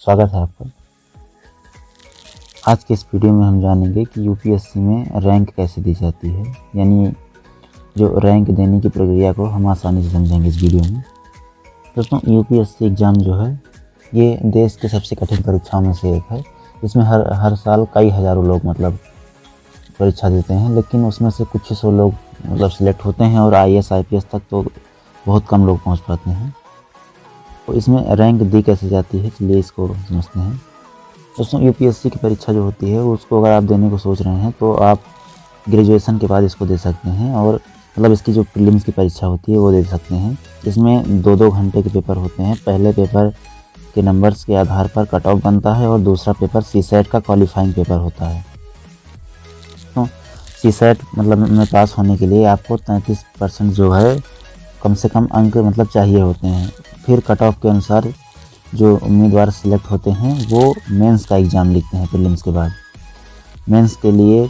स्वागत है आपका। आज के इस वीडियो में हम जानेंगे कि यूपीएससी में रैंक कैसे दी जाती है, यानी जो रैंक देने की प्रक्रिया को हम आसानी से समझेंगे इस वीडियो में। दोस्तों, यूपीएससी एग्ज़ाम जो है ये देश के सबसे कठिन परीक्षाओं में से एक है। इसमें हर साल कई हज़ारों लोग परीक्षा देते हैं, लेकिन उसमें से कुछ ही सौ लोग सिलेक्ट होते हैं और आईएएस आईपीएस तक तो बहुत कम लोग पहुँच पाते हैं। तो इसमें रैंक दी कैसे जाती है, चलिए इसको समझते हैं। दोस्तों, यूपीएससी की परीक्षा जो होती है उसको अगर आप देने को सोच रहे हैं तो आप ग्रेजुएशन के बाद इसको दे सकते हैं, और इसकी जो प्रीलिम्स की परीक्षा होती है वो दे सकते हैं। इसमें 2-2 घंटे के पेपर होते हैं। पहले पेपर के नंबर्स के आधार पर कट ऑफ बनता है और दूसरा पेपर सीसेट का क्वालिफाइंग पेपर होता है। तो सीसेट में पास होने के लिए आपको 33% जो है कम से कम अंक चाहिए होते हैं। फिर कट ऑफ के अनुसार जो उम्मीदवार सिलेक्ट होते हैं वो मेंस का एग्ज़ाम लिखते हैं। प्रीलिम्स के बाद मेंस के लिए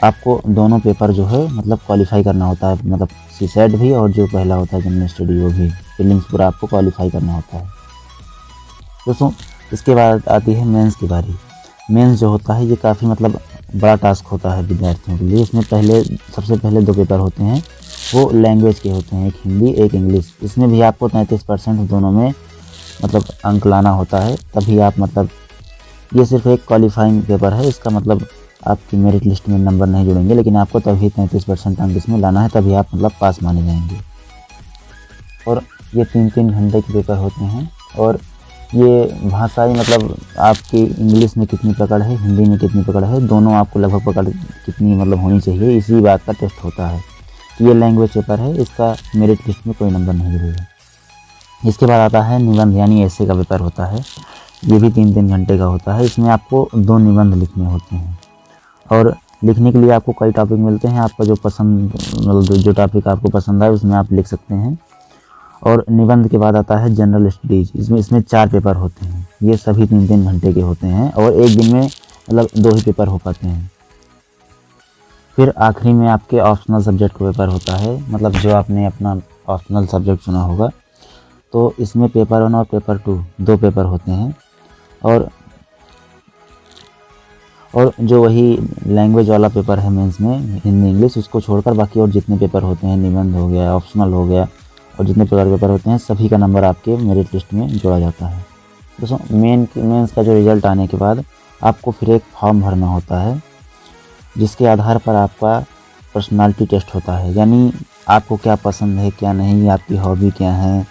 आपको दोनों पेपर जो है क्वालिफाई करना होता है, सीसेट भी और जो पहला होता है जनरल स्टडी वो भी। प्रीलिम्स पूरा आपको क्वालिफाई करना होता है। दोस्तों, इसके बाद आती है मेंस की बारी। मेंस जो होता है ये काफ़ी बड़ा टास्क होता है विद्यार्थियों के लिए। इसमें सबसे पहले 2 पेपर होते हैं, वो लैंग्वेज के होते हैं, एक हिंदी एक इंग्लिश। इसमें भी आपको 33% दोनों में अंक लाना होता है, तभी आप ये सिर्फ एक क्वालिफाइंग पेपर है। इसका आपकी मेरिट लिस्ट में नंबर नहीं जुड़ेंगे, लेकिन आपको तभी 33% अंक इसमें लाना है, तभी आप पास माने जाएंगे। और ये 3-3 घंटे के पेपर होते हैं। और ये भाषाई आपकी इंग्लिश में कितनी पकड़ है, हिंदी में कितनी पकड़ है, दोनों आपको लगभग पकड़ कितनी होनी चाहिए, इसी बात का टेस्ट होता है कि ये लैंग्वेज पेपर है, इसका मेरिट लिस्ट में कोई नंबर नहीं जुड़ेगा। इसके बाद आता है निबंध, यानी ऐसे का पेपर होता है। ये भी 3-3 घंटे का होता है। इसमें आपको 2 निबंध लिखने होते हैं, और लिखने के लिए आपको कई टॉपिक मिलते हैं। आपका जो पसंद जो टॉपिक आपको पसंद आए उसमें आप लिख सकते हैं। और निबंध के बाद आता है जनरल स्टडीज। इसमें 4 पेपर होते हैं। ये सभी 3-3 घंटे के होते हैं, और एक दिन में 2 ही पेपर हो पाते हैं। फिर आखिरी में आपके ऑप्शनल सब्जेक्ट का पेपर होता है, जो आपने अपना ऑप्शनल सब्जेक्ट चुना होगा। तो इसमें पेपर 1 और पेपर 2 2 पेपर होते हैं। और जो वही लैंग्वेज वाला पेपर है मेंस में, हिंदी इंग्लिश, उसको छोड़कर बाकी और जितने पेपर होते हैं, निबंध हो गया, ऑप्शनल हो गया, और जितने पेपर होते हैं सभी का नंबर आपके मेरिट लिस्ट में जोड़ा जाता है। दोस्तों, मेंस का जो रिज़ल्ट आने के बाद आपको फिर एक फॉर्म भरना होता है, जिसके आधार पर आपका पर्सनालिटी टेस्ट होता है, यानी आपको क्या पसंद है क्या नहीं, आपकी हॉबी क्या है,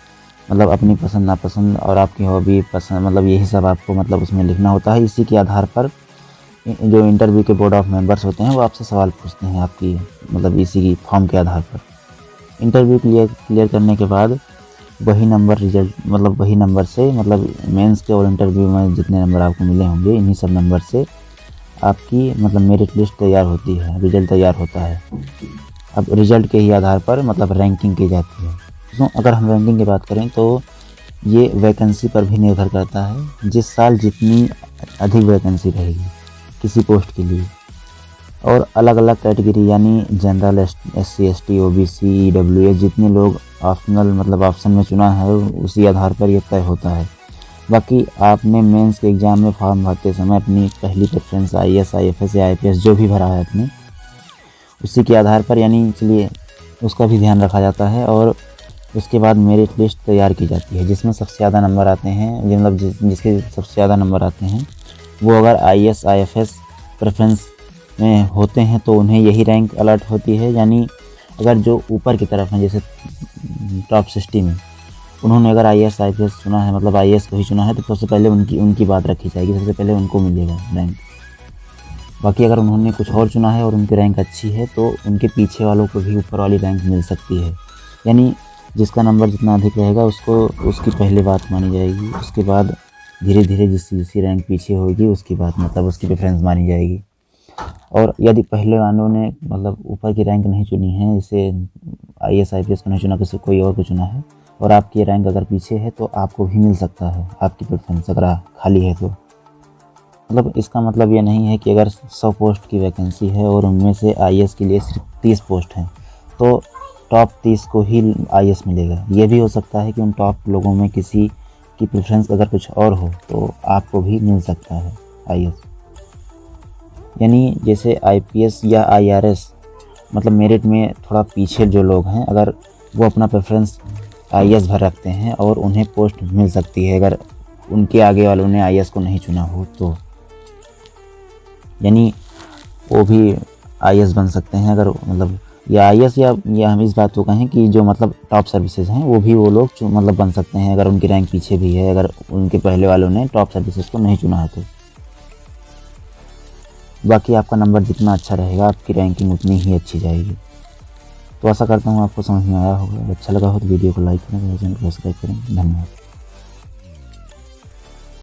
अपनी पसंद नापसंद और आपकी हॉबी पसंद, यही सब आपको उसमें लिखना होता है। इसी के आधार पर जो इंटरव्यू के बोर्ड ऑफ मेंबर्स होते हैं वो आपसे सवाल पूछते हैं आपकी इसी की फॉर्म के आधार पर। इंटरव्यू क्लियर करने के बाद वही नंबर रिजल्ट वही नंबर से मेंस के और इंटरव्यू में जितने नंबर आपको मिले होंगे, इन्हीं सब नंबर से आपकी मेरिट लिस्ट तैयार होती है, रिजल्ट तैयार होता है। अब रिजल्ट के ही आधार पर रैंकिंग की जाती है। तो अगर हम रैंकिंग की बात करें तो ये वैकेंसी पर भी निर्भर करता है। जिस साल जितनी अधिक वैकेंसी रहेगी किसी पोस्ट के लिए, और अलग अलग कैटेगरी यानी general, SC ST, OBC, EWS, जितने लोग ऑप्शनल ऑप्शन में चुना है उसी आधार पर यह तय होता है। बाकी आपने मेंस के एग्ज़ाम में फॉर्म भरते समय अपनी पहली प्रेफरेंस आईएएस, आईएफएस या आईपीएस जो भी भरा है अपने, उसी के आधार पर यानी चलिए उसका भी ध्यान रखा जाता है। और उसके बाद मेरिट लिस्ट तैयार की जाती है, जिसमें सबसे ज़्यादा नंबर आते हैं, जिसके सबसे ज़्यादा नंबर आते हैं वो अगर आईएएस आईएफएस प्रेफरेंस में होते हैं तो उन्हें यही रैंक अलर्ट होती है। यानी अगर जो ऊपर की तरफ हैं, जैसे टॉप 60 में उन्होंने अगर आईएएस आईपीएस चुना है, आईएएस को ही चुना है, तो सबसे पहले उनकी बात रखी जाएगी, सबसे पहले उनको मिलेगा रैंक। बाकी अगर उन्होंने कुछ और चुना है और उनकी रैंक अच्छी है तो उनके पीछे वालों को भी ऊपर वाली रैंक मिल सकती है। यानी जिसका नंबर जितना अधिक रहेगा उसकी पहले बात मानी जाएगी। उसके बाद धीरे धीरे जिसकी रैंक पीछे होगी उसकी बात उसकी प्रेफरेंस मानी जाएगी। और यदि पहले वालों ने ऊपर की रैंक नहीं चुनी है, इसे आईएएस आईपीएस को नहीं चुना, किसी कोई और को चुना है, और आपकी रैंक अगर पीछे है तो आपको भी मिल सकता है आपकी प्रेफरेंस अगर खाली है तो। इसका ये नहीं है कि अगर 100 पोस्ट की वैकेंसी है और उनमें से आईएएस के लिए सिर्फ 30 पोस्ट हैं तो टॉप 30 को ही आईएएस मिलेगा। ये भी हो सकता है कि उन टॉप लोगों में किसी आपकी प्रेफरेंस अगर कुछ और हो तो आपको भी मिल सकता है IAS। यानी जैसे IPS या IRS मतलब मेरिट में थोड़ा पीछे जो लोग हैं, अगर वो अपना प्रेफरेंस IAS भर रखते हैं और उन्हें पोस्ट मिल सकती है अगर उनके आगे वालों ने IAS को नहीं चुना हो तो, यानी वो भी IAS बन सकते हैं अगर मतलब या IAS या हम इस बात को कहें कि जो मतलब टॉप सर्विसेज हैं वो भी वो लोग मतलब बन सकते हैं अगर उनकी रैंक पीछे भी है, अगर उनके पहले वालों ने टॉप सर्विसेज को नहीं चुना है तो। बाकी आपका नंबर जितना अच्छा रहेगा आपकी रैंकिंग उतनी ही अच्छी जाएगी। तो आशा करता हूँ आपको समझ में आया होगा। अच्छा लगा हो तो वीडियो को लाइक करें, चैनल को सब्सक्राइब करें। धन्यवाद।